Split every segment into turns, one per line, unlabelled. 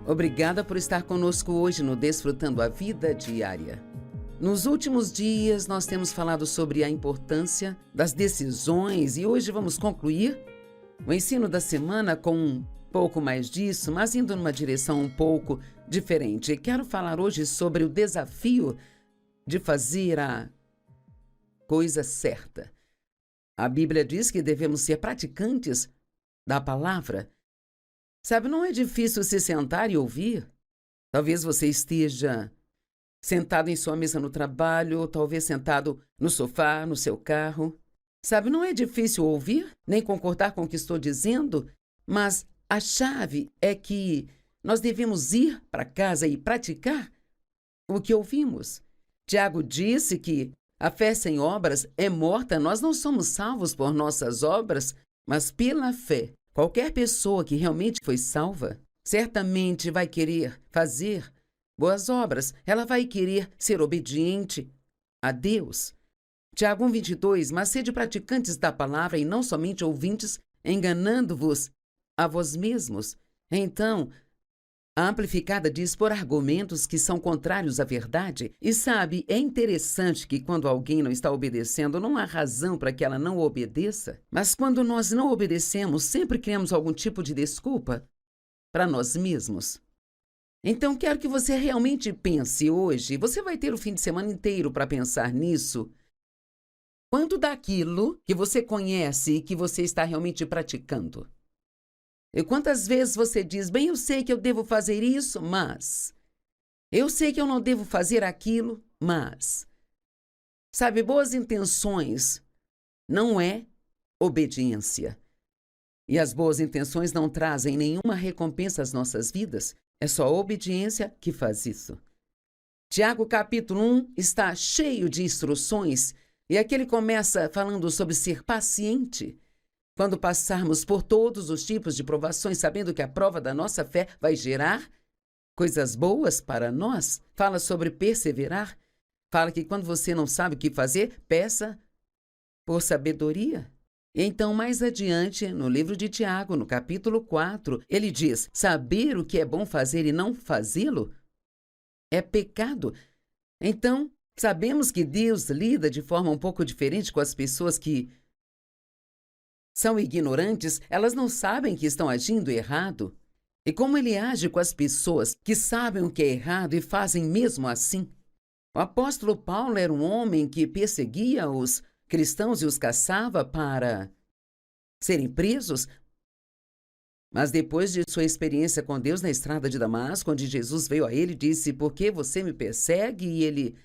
Obrigada por estar conosco hoje no Desfrutando a Vida Diária. Nos últimos dias, nós temos falado sobre a importância das decisões e hoje vamos concluir o ensino da semana com um pouco mais disso, mas indo numa direção um pouco diferente. Quero falar hoje sobre o desafio de fazer a coisa certa. A Bíblia diz que devemos ser praticantes da palavra. Sabe, não é difícil se sentar e ouvir. Talvez você esteja sentado em sua mesa no trabalho, ou talvez sentado no sofá, no seu carro. Sabe, não é difícil ouvir, nem concordar com o que estou dizendo, mas a chave é que nós devemos ir para casa e praticar o que ouvimos. Tiago disse que a fé sem obras é morta. Nós não somos salvos por nossas obras, mas pela fé. Qualquer pessoa que realmente foi salva, certamente vai querer fazer boas obras. Ela vai querer ser obediente a Deus. Tiago 1:22, mas sede praticantes da palavra e não somente ouvintes, enganando-vos a vós mesmos. Então, a Amplificada diz por argumentos que são contrários à verdade. E sabe, é interessante que quando alguém não está obedecendo, não há razão para que ela não obedeça. Mas quando nós não obedecemos, sempre criamos algum tipo de desculpa para nós mesmos. Então, quero que você realmente pense hoje. Você vai ter o fim de semana inteiro para pensar nisso. Quanto daquilo que você conhece e que você está realmente praticando? E quantas vezes você diz, bem, eu sei que eu devo fazer isso, mas... Eu sei que eu não devo fazer aquilo, mas... Sabe, boas intenções não é obediência. E as boas intenções não trazem nenhuma recompensa às nossas vidas. É só a obediência que faz isso. Tiago capítulo 1 está cheio de instruções e aqui ele começa falando sobre ser paciente. Quando passarmos por todos os tipos de provações, sabendo que a prova da nossa fé vai gerar coisas boas para nós, fala sobre perseverar. Fala que quando você não sabe o que fazer, peça por sabedoria. E então, mais adiante, no livro de Tiago, no capítulo 4, ele diz, saber o que é bom fazer e não fazê-lo é pecado. Então, sabemos que Deus lida de forma um pouco diferente com as pessoas que são ignorantes. Elas não sabem que estão agindo errado. E como ele age com as pessoas que sabem o que é errado e fazem mesmo assim? O apóstolo Paulo era um homem que perseguia os cristãos e os caçava para serem presos. Mas depois de sua experiência com Deus na estrada de Damasco, onde Jesus veio a ele e disse, por que você me persegue? E ele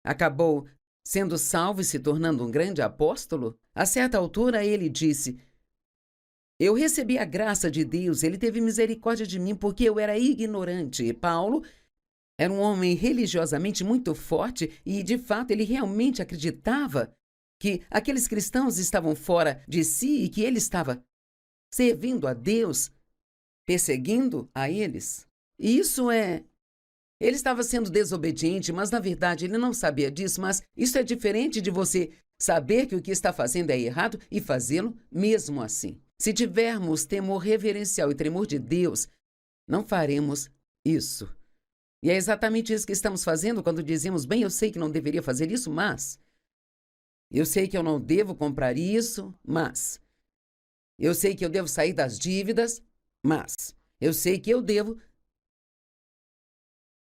acabou sendo salvo e se tornando um grande apóstolo. A certa altura ele disse, eu recebi a graça de Deus, ele teve misericórdia de mim porque eu era ignorante. E Paulo era um homem religiosamente muito forte e, de fato, ele realmente acreditava que aqueles cristãos estavam fora de si e que ele estava servindo a Deus, perseguindo a eles. E ele estava sendo desobediente, mas na verdade ele não sabia disso, mas isso é diferente de você saber que o que está fazendo é errado e fazê-lo mesmo assim. Se tivermos temor reverencial e tremor de Deus, não faremos isso. E é exatamente isso que estamos fazendo quando dizemos, bem, eu sei que não deveria fazer isso, mas... Eu sei que eu não devo comprar isso, mas... Eu sei que eu devo sair das dívidas, mas... Eu sei que eu devo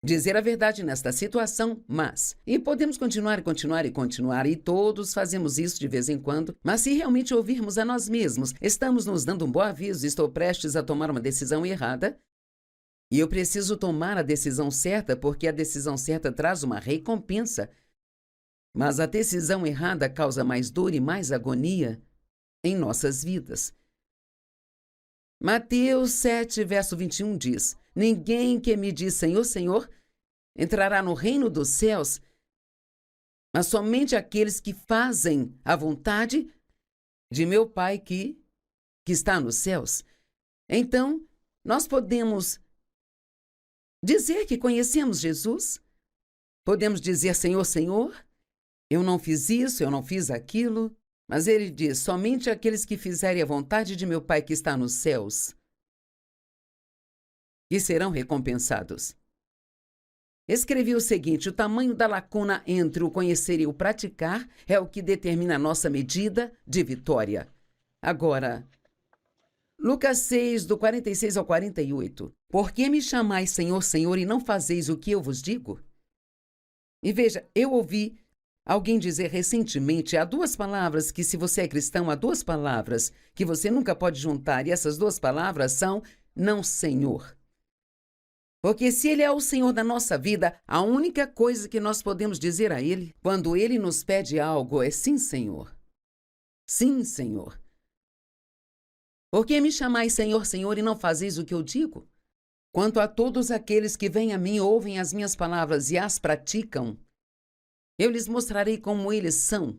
dizer a verdade nesta situação, mas... E podemos continuar e continuar e continuar, e todos fazemos isso de vez em quando, mas se realmente ouvirmos a nós mesmos, estamos nos dando um bom aviso, estou prestes a tomar uma decisão errada, e eu preciso tomar a decisão certa, porque a decisão certa traz uma recompensa. Mas a decisão errada causa mais dor e mais agonia em nossas vidas. Mateus 7, verso 21 diz, ninguém que me diz Senhor, Senhor, entrará no reino dos céus, mas somente aqueles que fazem a vontade de meu Pai que está nos céus. Então, nós podemos dizer que conhecemos Jesus, podemos dizer Senhor, Senhor, eu não fiz isso, eu não fiz aquilo, mas ele diz, somente aqueles que fizerem a vontade de meu Pai que está nos céus que serão recompensados. Escrevi o seguinte: o tamanho da lacuna entre o conhecer e o praticar é o que determina a nossa medida de vitória. Agora, Lucas 6, do 46 ao 48. Por que me chamais Senhor, Senhor, e não fazeis o que eu vos digo? E veja, eu ouvi alguém dizer recentemente, há duas palavras que, se você é cristão, há duas palavras que você nunca pode juntar, e essas duas palavras são não Senhor. Porque se Ele é o Senhor da nossa vida, a única coisa que nós podemos dizer a Ele, quando Ele nos pede algo, é sim, Senhor. Sim, Senhor. Por que me chamais Senhor, Senhor, e não fazeis o que eu digo? Quanto a todos aqueles que vêm a mim, ouvem as minhas palavras e as praticam, eu lhes mostrarei como eles são.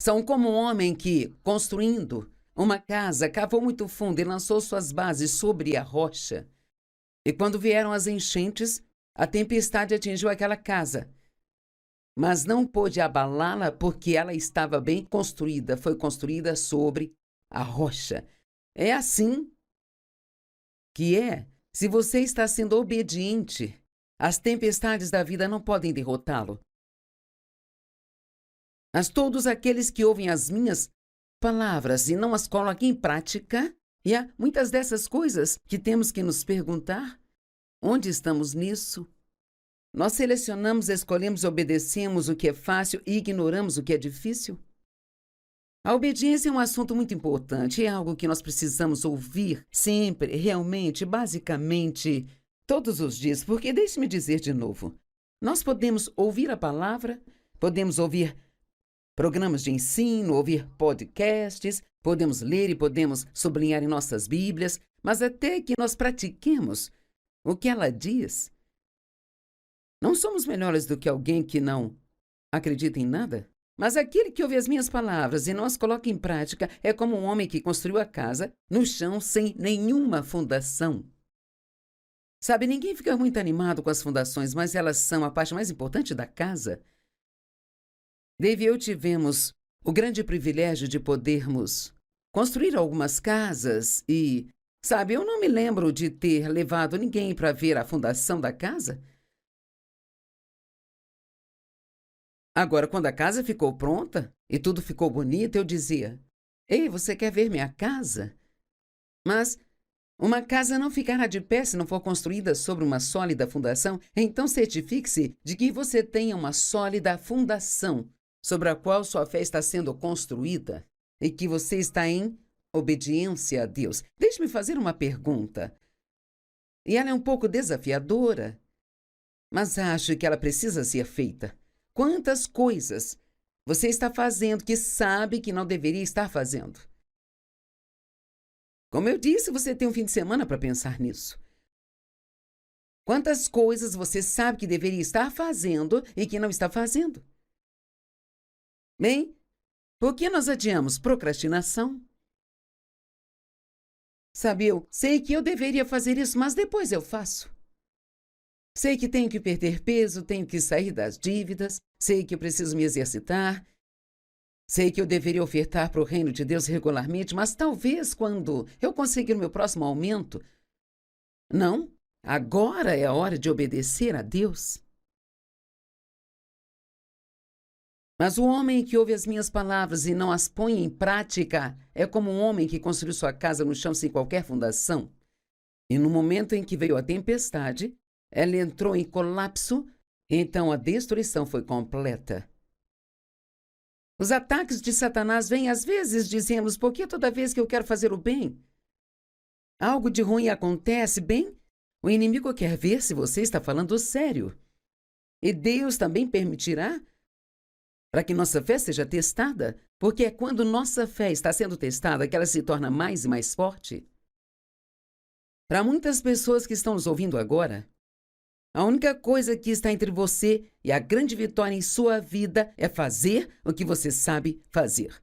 São como um homem que, construindo uma casa, cavou muito fundo e lançou suas bases sobre a rocha. E quando vieram as enchentes, a tempestade atingiu aquela casa. Mas não pôde abalá-la porque ela estava bem construída, foi construída sobre a rocha. É assim que é. Se você está sendo obediente, as tempestades da vida não podem derrotá-lo. Mas todos aqueles que ouvem as minhas palavras e não as colocam em prática, e há muitas dessas coisas que temos que nos perguntar: onde estamos nisso? Nós selecionamos, escolhemos, obedecemos o que é fácil e ignoramos o que é difícil? A obediência é um assunto muito importante, é algo que nós precisamos ouvir sempre, realmente, basicamente, todos os dias, porque deixe-me dizer de novo, nós podemos ouvir a palavra, podemos ouvir programas de ensino, ouvir podcasts, podemos ler e podemos sublinhar em nossas Bíblias, mas até que nós pratiquemos o que ela diz, não somos melhores do que alguém que não acredita em nada? Mas aquele que ouve as minhas palavras e não as coloca em prática é como um homem que construiu a casa no chão sem nenhuma fundação. Sabe, ninguém fica muito animado com as fundações, mas elas são a parte mais importante da casa. Dave e eu tivemos o grande privilégio de podermos construir algumas casas e, sabe, eu não me lembro de ter levado ninguém para ver a fundação da casa. Agora, quando a casa ficou pronta e tudo ficou bonito, eu dizia: ei, você quer ver minha casa? Mas uma casa não ficará de pé se não for construída sobre uma sólida fundação. Então certifique-se de que você tenha uma sólida fundação sobre a qual sua fé está sendo construída e que você está em obediência a Deus. Deixe-me fazer uma pergunta. E ela é um pouco desafiadora, mas acho que ela precisa ser feita. Quantas coisas você está fazendo que sabe que não deveria estar fazendo? Como eu disse, você tem um fim de semana para pensar nisso. Quantas coisas você sabe que deveria estar fazendo e que não está fazendo? Bem, por que nós adiamos? Procrastinação. Sabe, eu sei que eu deveria fazer isso, mas depois eu faço. Sei que tenho que perder peso, tenho que sair das dívidas, sei que eu preciso me exercitar, sei que eu deveria ofertar para o reino de Deus regularmente, mas talvez quando eu conseguir o meu próximo aumento. Não, agora é a hora de obedecer a Deus. Mas o homem que ouve as minhas palavras e não as põe em prática é como um homem que construiu sua casa no chão sem qualquer fundação. E no momento em que veio a tempestade, ela entrou em colapso, então a destruição foi completa. Os ataques de Satanás vêm às vezes, dizemos, porque toda vez que eu quero fazer o bem, algo de ruim acontece, bem, o inimigo quer ver se você está falando sério. E Deus também permitirá para que nossa fé seja testada, porque é quando nossa fé está sendo testada que ela se torna mais e mais forte. Para muitas pessoas que estão nos ouvindo agora, a única coisa que está entre você e a grande vitória em sua vida é fazer o que você sabe fazer.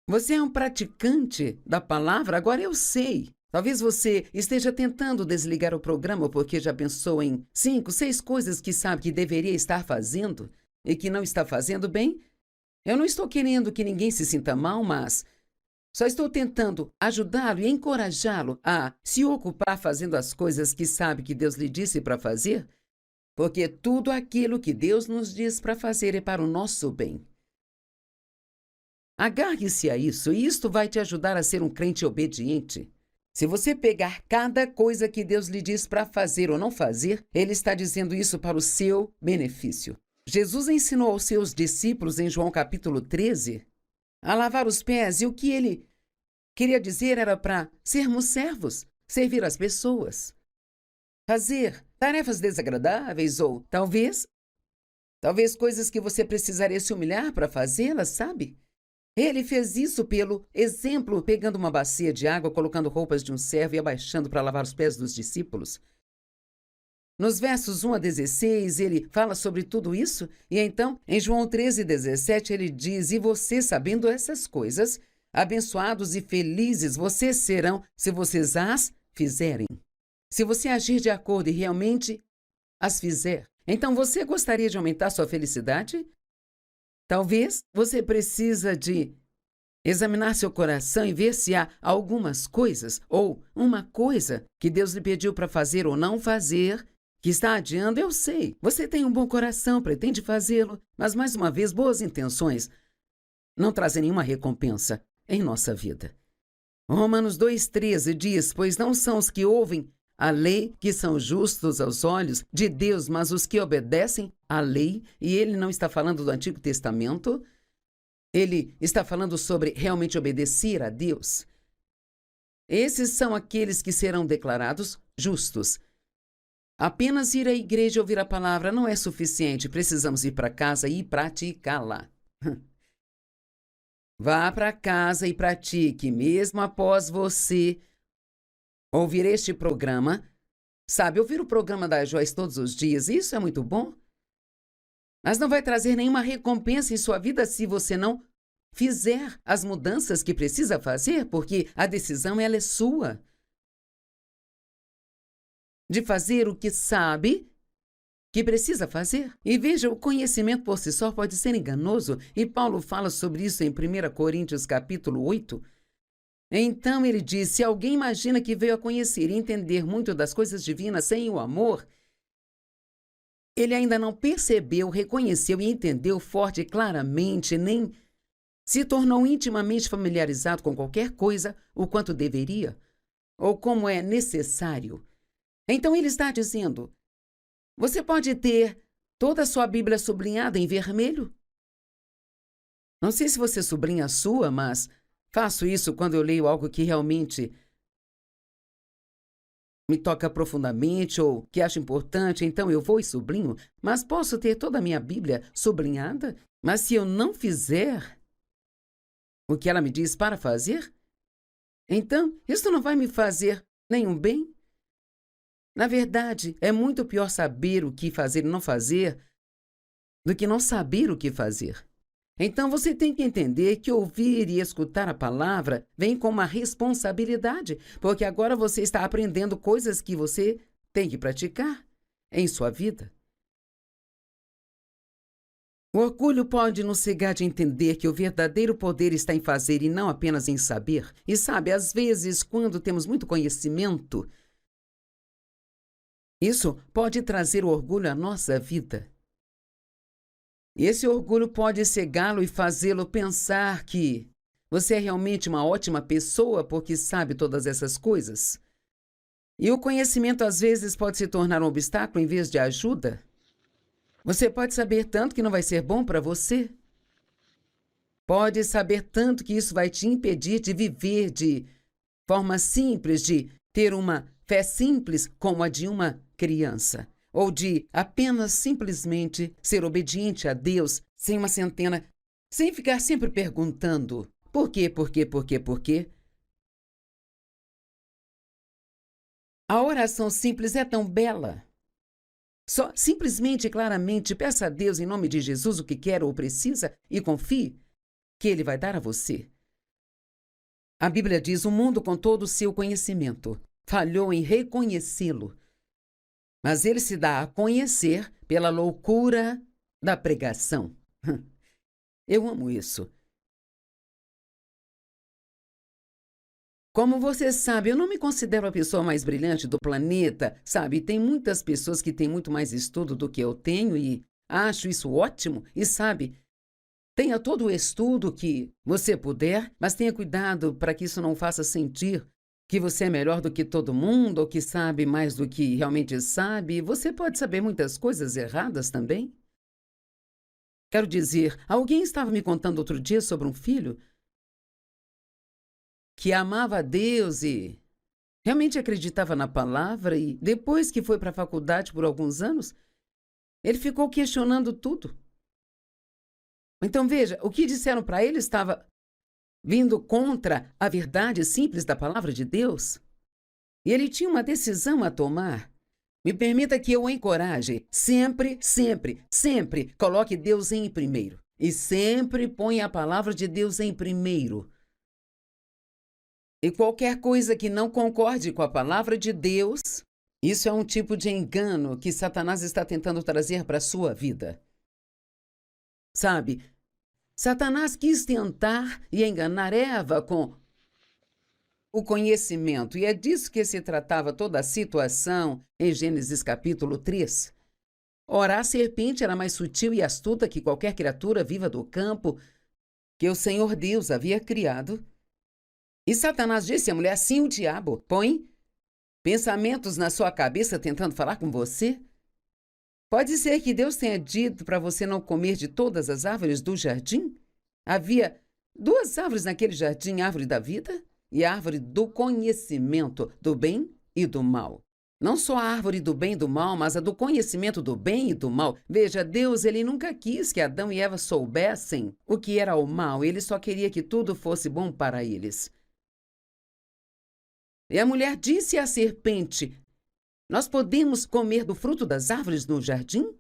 Você é um praticante da palavra? Agora eu sei. Talvez você esteja tentando desligar o programa porque já pensou em 5, 6 coisas que sabe que deveria estar fazendo e que não está fazendo bem. Eu não estou querendo que ninguém se sinta mal, mas Só estou tentando ajudá-lo e encorajá-lo a se ocupar fazendo as coisas que sabe que Deus lhe disse para fazer, porque tudo aquilo que Deus nos diz para fazer é para o nosso bem. Agarre-se a isso e isto vai te ajudar a ser um crente obediente. Se você pegar cada coisa que Deus lhe diz para fazer ou não fazer, Ele está dizendo isso para o seu benefício. Jesus ensinou aos seus discípulos em João capítulo 13 a lavar os pés, e o que ele queria dizer era para sermos servos, servir as pessoas, fazer tarefas desagradáveis ou talvez coisas que você precisaria se humilhar para fazê-las, sabe? Ele fez isso pelo exemplo, pegando uma bacia de água, colocando roupas de um servo e abaixando para lavar os pés dos discípulos. Nos versos 1 a 16, ele fala sobre tudo isso, e então, em João 13:17, ele diz: "E vocês, sabendo essas coisas, abençoados e felizes vocês serão se vocês as fizerem." Se você agir de acordo e realmente as fizer. Então, você gostaria de aumentar sua felicidade? Talvez você precisa de examinar seu coração e ver se há algumas coisas ou uma coisa que Deus lhe pediu para fazer ou não fazer, que está adiando. Eu sei, você tem um bom coração, pretende fazê-lo, mas mais uma vez, boas intenções não trazem nenhuma recompensa em nossa vida. Romanos 2:13 diz: "Pois não são os que ouvem a lei que são justos aos olhos de Deus, mas os que obedecem à lei." E ele não está falando do Antigo Testamento, ele está falando sobre realmente obedecer a Deus. Esses são aqueles que serão declarados justos. Apenas ir à igreja e ouvir a palavra não é suficiente, precisamos ir para casa e praticá-la. Vá para casa e pratique, mesmo após você ouvir este programa. Sabe, ouvir o programa da Joyce todos os dias, isso é muito bom. Mas não vai trazer nenhuma recompensa em sua vida se você não fizer as mudanças que precisa fazer, porque a decisão ela é sua. De fazer o que sabe que precisa fazer. E veja, o conhecimento por si só pode ser enganoso, e Paulo fala sobre isso em 1 Coríntios capítulo 8. Então ele diz: "Se alguém imagina que veio a conhecer e entender muito das coisas divinas sem o amor, ele ainda não percebeu, reconheceu e entendeu forte e claramente, nem se tornou intimamente familiarizado com qualquer coisa o quanto deveria, ou como é necessário." Então ele está dizendo: você pode ter toda a sua Bíblia sublinhada em vermelho. Não sei se você sublinha a sua, mas faço isso quando eu leio algo que realmente me toca profundamente ou que acho importante, então eu vou e sublinho. Mas posso ter toda a minha Bíblia sublinhada, mas se eu não fizer o que ela me diz para fazer, então isso não vai me fazer nenhum bem. Na verdade, é muito pior saber o que fazer e não fazer do que não saber o que fazer. Então você tem que entender que ouvir e escutar a palavra vem com uma responsabilidade, porque agora você está aprendendo coisas que você tem que praticar em sua vida. O orgulho pode nos cegar de entender que o verdadeiro poder está em fazer e não apenas em saber. E sabe, às vezes, quando temos muito conhecimento, isso pode trazer o orgulho à nossa vida. E esse orgulho pode cegá-lo e fazê-lo pensar que você é realmente uma ótima pessoa porque sabe todas essas coisas. E o conhecimento às vezes pode se tornar um obstáculo em vez de ajuda. Você pode saber tanto que não vai ser bom para você. Pode saber tanto que isso vai te impedir de viver de forma simples, de ter uma fé simples como a de uma criança, ou de apenas simplesmente ser obediente a Deus sem uma centena, sem ficar sempre perguntando por quê, por quê, por quê, por quê. A oração simples é tão bela. Só simplesmente e claramente peça a Deus em nome de Jesus o que quer ou precisa e confie que Ele vai dar a você. A Bíblia diz: o mundo com todo o seu conhecimento falhou em reconhecê-lo, mas ele se dá a conhecer pela loucura da pregação. Eu amo isso. Como você sabe, eu não me considero a pessoa mais brilhante do planeta, sabe? Tem muitas pessoas que têm muito mais estudo do que eu tenho e acho isso ótimo. E sabe, tenha todo o estudo que você puder, mas tenha cuidado para que isso não faça sentir que você é melhor do que todo mundo ou que sabe mais do que realmente sabe. Você pode saber muitas coisas erradas também. Quero dizer, alguém estava me contando outro dia sobre um filho que amava a Deus e realmente acreditava na palavra e depois que foi para a faculdade por alguns anos, ele ficou questionando tudo. Então veja, o que disseram para ele estava vindo contra a verdade simples da palavra de Deus. E ele tinha uma decisão a tomar. Me permita que eu o encoraje. Sempre, sempre, sempre coloque Deus em primeiro. E sempre ponha a palavra de Deus em primeiro. E qualquer coisa que não concorde com a palavra de Deus, isso é um tipo de engano que Satanás está tentando trazer para a sua vida. Sabe, Satanás quis tentar e enganar Eva com o conhecimento, e é disso que se tratava toda a situação em Gênesis capítulo 3. Ora, a serpente era mais sutil e astuta que qualquer criatura viva do campo que o Senhor Deus havia criado. E Satanás disse à mulher, sim, o diabo põe pensamentos na sua cabeça tentando falar com você. Pode ser que Deus tenha dito para você não comer de todas as árvores do jardim? Havia 2 árvores naquele jardim, a árvore da vida e a árvore do conhecimento do bem e do mal. Não só a árvore do bem e do mal, mas a do conhecimento do bem e do mal. Veja, Deus, ele nunca quis que Adão e Eva soubessem o que era o mal. Ele só queria que tudo fosse bom para eles. E a mulher disse à serpente, nós podemos comer do fruto das árvores no jardim?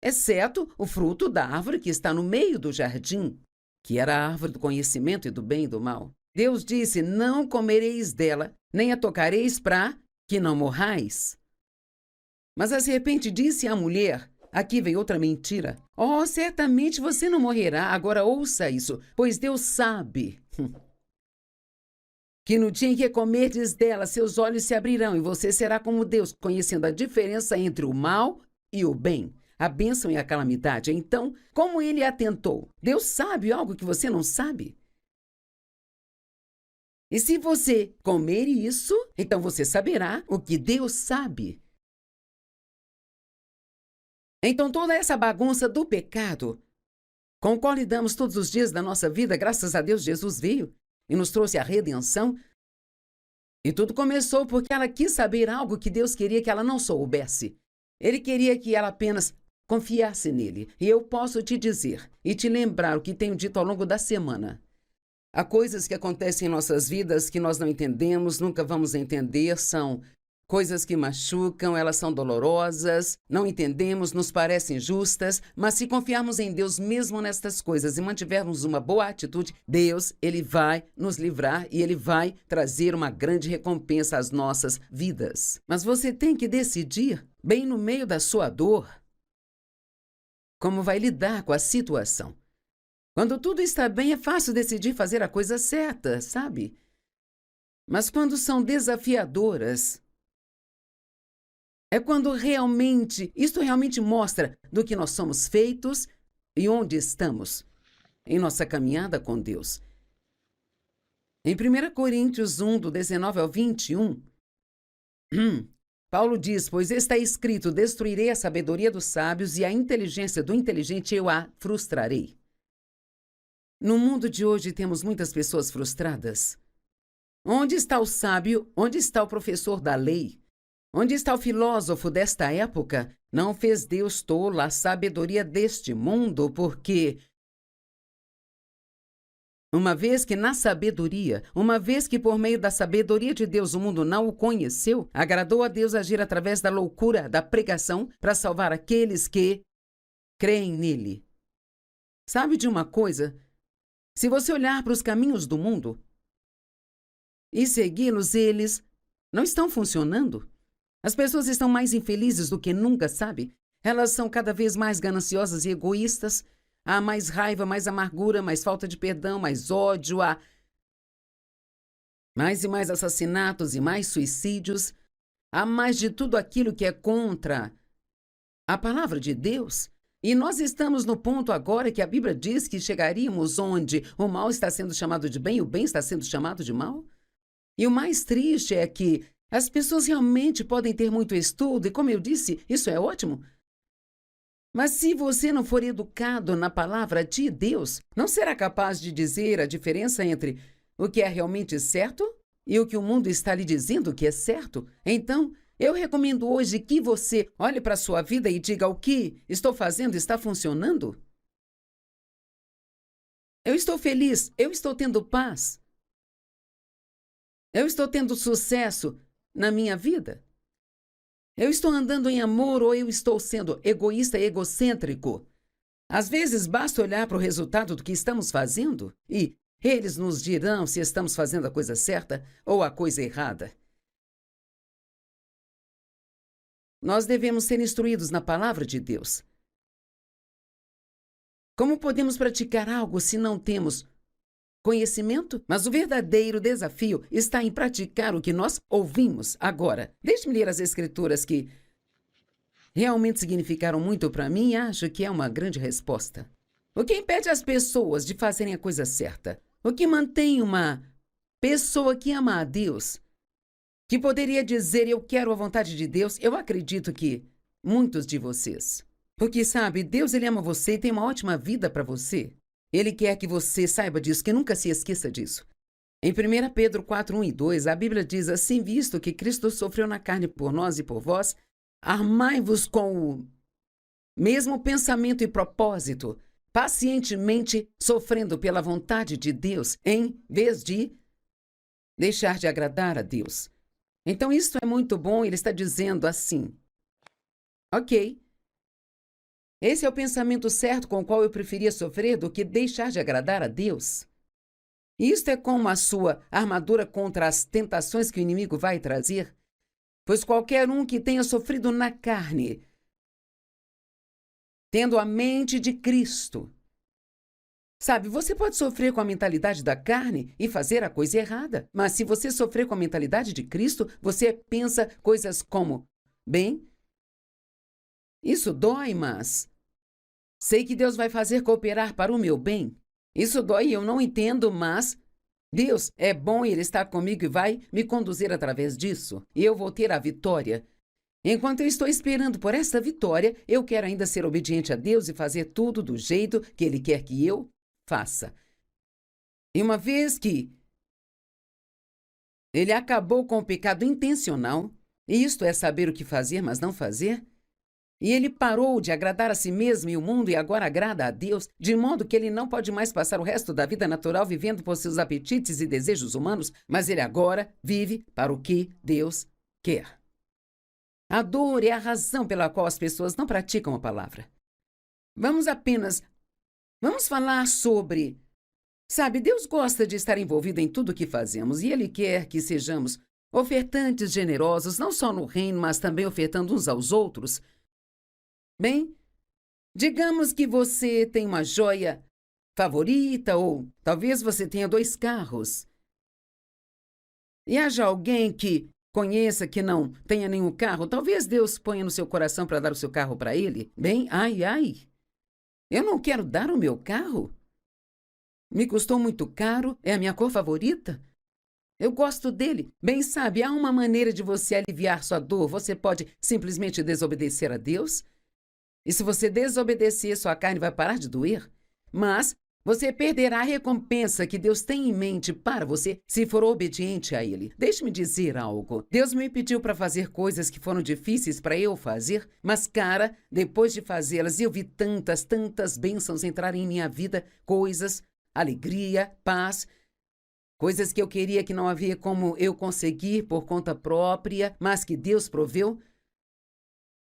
Exceto o fruto da árvore que está no meio do jardim, que era a árvore do conhecimento e do bem e do mal. Deus disse, não comereis dela, nem a tocareis para que não morrais. Mas a serpente disse à mulher, aqui vem outra mentira, oh, certamente você não morrerá, agora ouça isso, pois Deus sabe que no dia em que comerdes dela, seus olhos se abrirão e você será como Deus, conhecendo a diferença entre o mal e o bem, a bênção e a calamidade. Então, como ele atentou? Deus sabe algo que você não sabe? E se você comer isso, então você saberá o que Deus sabe. Então, toda essa bagunça do pecado, com o qual lidamos todos os dias da nossa vida, graças a Deus, Jesus veio e nos trouxe a redenção. E tudo começou porque ela quis saber algo que Deus queria que ela não soubesse. Ele queria que ela apenas confiasse nele. E eu posso te dizer e te lembrar o que tenho dito ao longo da semana. Há coisas que acontecem em nossas vidas que nós não entendemos, nunca vamos entender, são coisas que machucam, elas são dolorosas, não entendemos, nos parecem justas, mas se confiarmos em Deus mesmo nestas coisas e mantivermos uma boa atitude, Deus, ele vai nos livrar e ele vai trazer uma grande recompensa às nossas vidas. Mas você tem que decidir, bem no meio da sua dor, como vai lidar com a situação. Quando tudo está bem, é fácil decidir fazer a coisa certa, sabe? Mas quando são desafiadoras, é quando isto realmente mostra do que nós somos feitos e onde estamos em nossa caminhada com Deus. Em 1 Coríntios 1, do 19 ao 21, Paulo diz, pois está escrito, destruirei a sabedoria dos sábios e a inteligência do inteligente eu a frustrarei. No mundo de hoje temos muitas pessoas frustradas. Onde está o sábio? Onde está o professor da lei? Onde está o filósofo desta época? Não fez Deus tola a sabedoria deste mundo, porque uma vez que por meio da sabedoria de Deus o mundo não o conheceu, agradou a Deus agir através da loucura da pregação para salvar aqueles que creem nele. Sabe de uma coisa? Se você olhar para os caminhos do mundo e segui-los, eles não estão funcionando. As pessoas estão mais infelizes do que nunca, sabe? Elas são cada vez mais gananciosas e egoístas. Há mais raiva, mais amargura, mais falta de perdão, mais ódio. Mais e mais assassinatos e mais suicídios. Há mais de tudo aquilo que é contra a palavra de Deus. E nós estamos no ponto agora que a Bíblia diz que chegaríamos onde o mal está sendo chamado de bem e o bem está sendo chamado de mal. E o mais triste é que as pessoas realmente podem ter muito estudo, e como eu disse, isso é ótimo. Mas se você não for educado na palavra de Deus, não será capaz de dizer a diferença entre o que é realmente certo e o que o mundo está lhe dizendo que é certo. Então, eu recomendo hoje que você olhe para a sua vida e diga: o que estou fazendo está funcionando? Eu estou feliz, eu estou tendo paz. Eu estou tendo sucesso na minha vida. Eu estou andando em amor ou eu estou sendo egoísta e egocêntrico? Às vezes basta olhar para o resultado do que estamos fazendo e eles nos dirão se estamos fazendo a coisa certa ou a coisa errada. Nós devemos ser instruídos na palavra de Deus. Como podemos praticar algo se não temos conhecimento? Mas o verdadeiro desafio está em praticar o que nós ouvimos agora. Deixe-me ler as Escrituras que realmente significaram muito para mim e acho que é uma grande resposta. O que impede as pessoas de fazerem a coisa certa? O que mantém uma pessoa que ama a Deus, que poderia dizer: eu quero a vontade de Deus? Eu acredito que muitos de vocês. Porque, sabe, Deus, Ele ama você e tem uma ótima vida para você. Ele quer que você saiba disso, que nunca se esqueça disso. Em 1 Pedro 4, 1 e 2, a Bíblia diz assim: visto que Cristo sofreu na carne por nós e por vós, armai-vos com o mesmo pensamento e propósito, pacientemente sofrendo pela vontade de Deus, em vez de deixar de agradar a Deus. Então, isso é muito bom, ele está dizendo assim: ok, esse é o pensamento certo com o qual eu preferia sofrer do que deixar de agradar a Deus. Isto é como a sua armadura contra as tentações que o inimigo vai trazer, pois qualquer um que tenha sofrido na carne, tendo a mente de Cristo. Sabe, você pode sofrer com a mentalidade da carne e fazer a coisa errada, mas se você sofrer com a mentalidade de Cristo, você pensa coisas como: bem, isso dói, mas sei que Deus vai fazer cooperar para o meu bem. Isso dói e eu não entendo, mas Deus é bom e Ele está comigo e vai me conduzir através disso. E eu vou ter a vitória. Enquanto eu estou esperando por essa vitória, eu quero ainda ser obediente a Deus e fazer tudo do jeito que Ele quer que eu faça. E uma vez que Ele acabou com o pecado intencional, e isto é saber o que fazer, mas não fazer, e ele parou de agradar a si mesmo e o mundo e agora agrada a Deus, de modo que ele não pode mais passar o resto da vida natural vivendo por seus apetites e desejos humanos, mas ele agora vive para o que Deus quer. A dor é a razão pela qual as pessoas não praticam a palavra. Vamos falar sobre... Sabe, Deus gosta de estar envolvido em tudo o que fazemos e Ele quer que sejamos ofertantes generosos, não só no reino, mas também ofertando uns aos outros. Bem, digamos que você tem uma joia favorita ou talvez você tenha 2 carros. E haja alguém que conheça que não tenha nenhum carro, talvez Deus ponha no seu coração para dar o seu carro para ele. Bem, ai, eu não quero dar o meu carro. Me custou muito caro, é a minha cor favorita. Eu gosto dele. Bem, sabe, há uma maneira de você aliviar sua dor. Você pode simplesmente desobedecer a Deus. E se você desobedecer, sua carne vai parar de doer. Mas você perderá a recompensa que Deus tem em mente para você se for obediente a Ele. Deixe-me dizer algo. Deus me pediu para fazer coisas que foram difíceis para eu fazer, mas, cara, depois de fazê-las, eu vi tantas bênçãos entrarem em minha vida, coisas, alegria, paz, coisas que eu queria que não havia como eu conseguir por conta própria, mas que Deus proveu.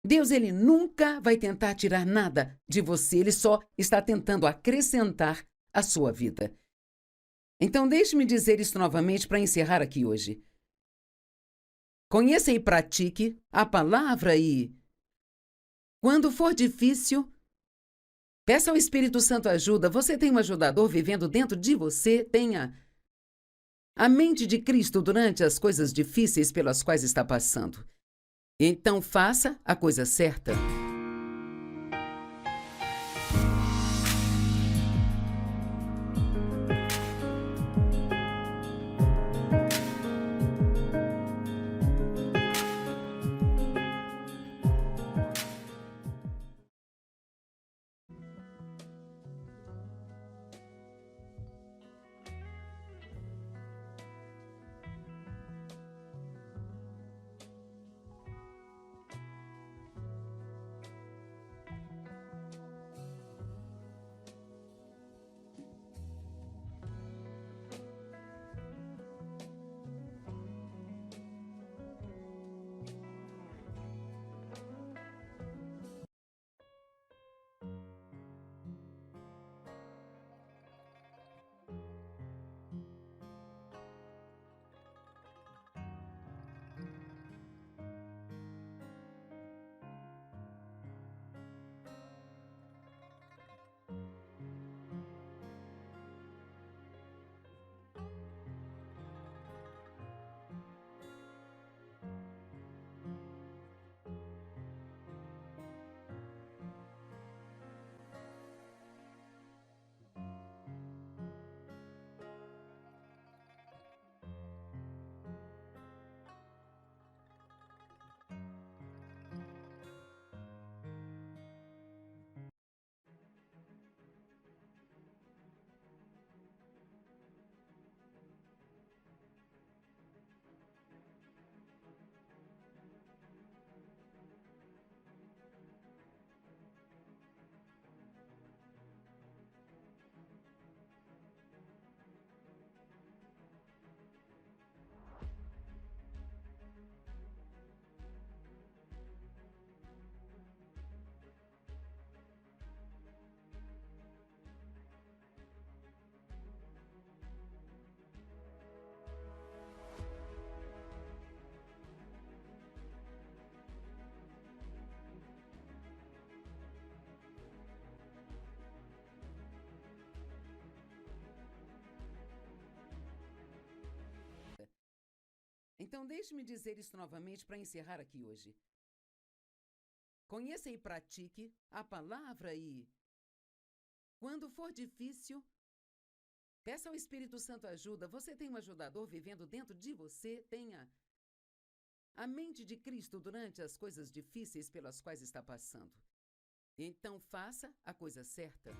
Deus, Ele nunca vai tentar tirar nada de você, Ele só está tentando acrescentar a sua vida. Então, deixe-me dizer isso novamente para encerrar aqui hoje. Conheça e pratique a palavra e, quando for difícil, peça ao Espírito Santo ajuda. Você tem um ajudador vivendo dentro de você, tenha a mente de Cristo durante as coisas difíceis pelas quais está passando. Então faça a coisa certa. Então, deixe-me dizer isso novamente para encerrar aqui hoje. Conheça e pratique a palavra e, quando for difícil, peça ao Espírito Santo ajuda. Você tem um ajudador vivendo dentro de você. Tenha a mente de Cristo durante as coisas difíceis pelas quais está passando. Então, faça a coisa certa.